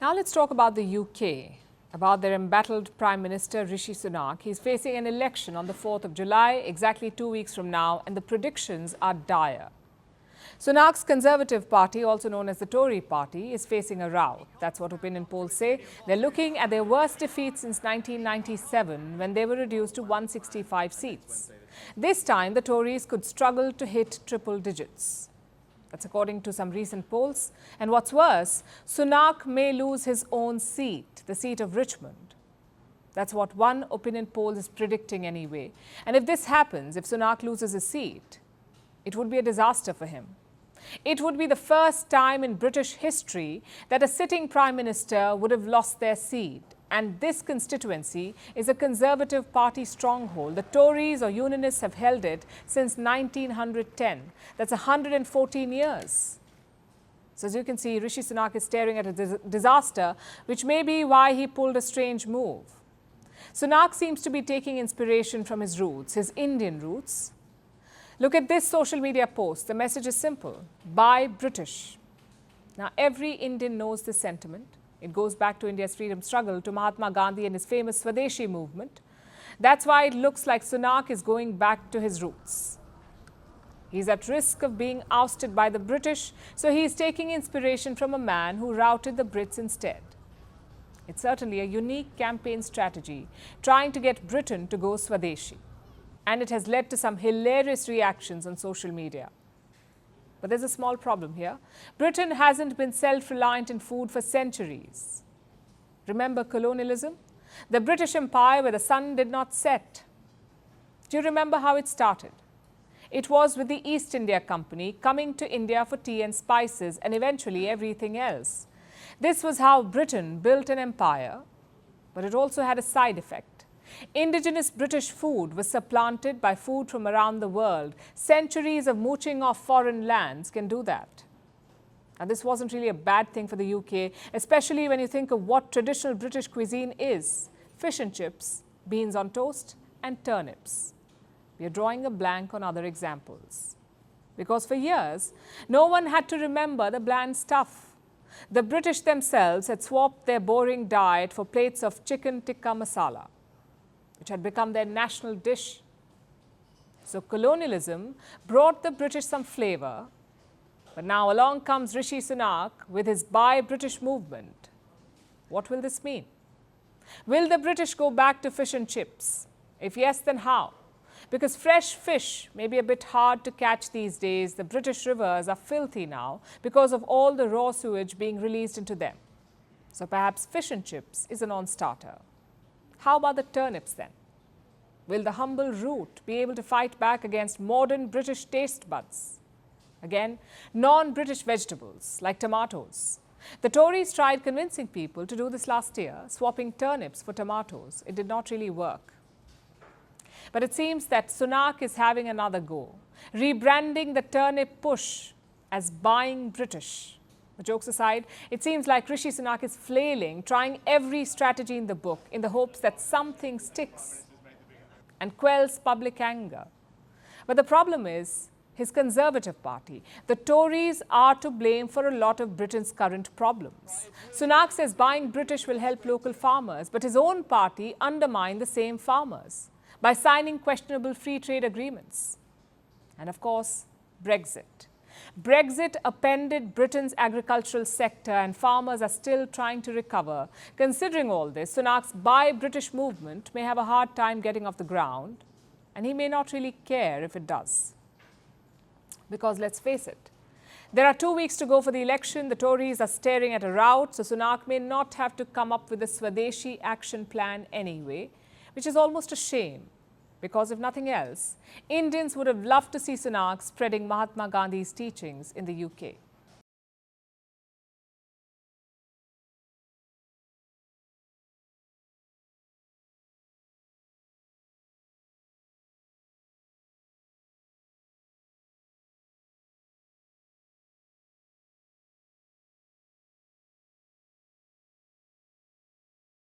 Now let's talk about the UK, about their embattled Prime Minister Rishi Sunak. He's facing an election on the 4th of July, exactly 2 weeks from now, and the predictions are dire. Sunak's Conservative Party, also known as the Tory Party, is facing a rout. That's what opinion polls say. They're looking at their worst defeat since 1997, when they were reduced to 165 seats. This time, the Tories could struggle to hit triple digits. That's according to some recent polls. And what's worse, Sunak may lose his own seat, the seat of Richmond. That's what one opinion poll is predicting anyway. And if this happens, if Sunak loses his seat, it would be a disaster for him. It would be the first time in British history that a sitting Prime Minister would have lost their seat. And this constituency is a Conservative Party stronghold. The Tories or Unionists have held it since 1910. That's 114 years. So as you can see, Rishi Sunak is staring at a disaster, which may be why he pulled a strange move. Sunak seems to be taking inspiration from his roots, his Indian roots. Look at this social media post. The message is simple: buy British. Now, every Indian knows this sentiment. It goes back to India's freedom struggle, to Mahatma Gandhi and his famous Swadeshi movement. That's why it looks like Sunak is going back to his roots. He's at risk of being ousted by the British, so he's taking inspiration from a man who routed the Brits instead. It's certainly a unique campaign strategy, trying to get Britain to go Swadeshi. And it has led to some hilarious reactions on social media. But there's a small problem here. Britain hasn't been self-reliant in food for centuries. Remember colonialism? The British Empire where the sun did not set. Do you remember how it started? It was with the East India Company coming to India for tea and spices and eventually everything else. This was how Britain built an empire, but it also had a side effect. Indigenous British food was supplanted by food from around the world. Centuries of mooching off foreign lands can do that. And this wasn't really a bad thing for the UK, especially when you think of what traditional British cuisine is: fish and chips, beans on toast, and turnips. We are drawing a blank on other examples. Because for years, no one had to remember the bland stuff. The British themselves had swapped their boring diet for plates of chicken tikka masala, which had become their national dish. So colonialism brought the British some flavor, but now along comes Rishi Sunak with his Buy British movement. What will this mean? Will the British go back to fish and chips? If yes, then how? Because fresh fish may be a bit hard to catch these days. The British rivers are filthy now because of all the raw sewage being released into them. So perhaps fish and chips is a non-starter. How about the turnips then? Will the humble root be able to fight back against modern British taste buds? Again, non-British vegetables like tomatoes. The Tories tried convincing people to do this last year, swapping turnips for tomatoes. It did not really work. But it seems that Sunak is having another go, rebranding the turnip push as buying British. But jokes aside, it seems like Rishi Sunak is flailing, trying every strategy in the book in the hopes that something sticks and quells public anger. But the problem is his Conservative Party. The Tories are to blame for a lot of Britain's current problems. Sunak says buying British will help local farmers, but his own party undermined the same farmers by signing questionable free trade agreements. And of course, Brexit. Brexit upended Britain's agricultural sector and farmers are still trying to recover. Considering all this, Sunak's Buy British movement may have a hard time getting off the ground, and he may not really care if it does. Because let's face it, there are 2 weeks to go for the election. The Tories are staring at a rout, so Sunak may not have to come up with a Swadeshi action plan anyway, which is almost a shame. Because if nothing else, Indians would have loved to see Sunak spreading Mahatma Gandhi's teachings in the UK.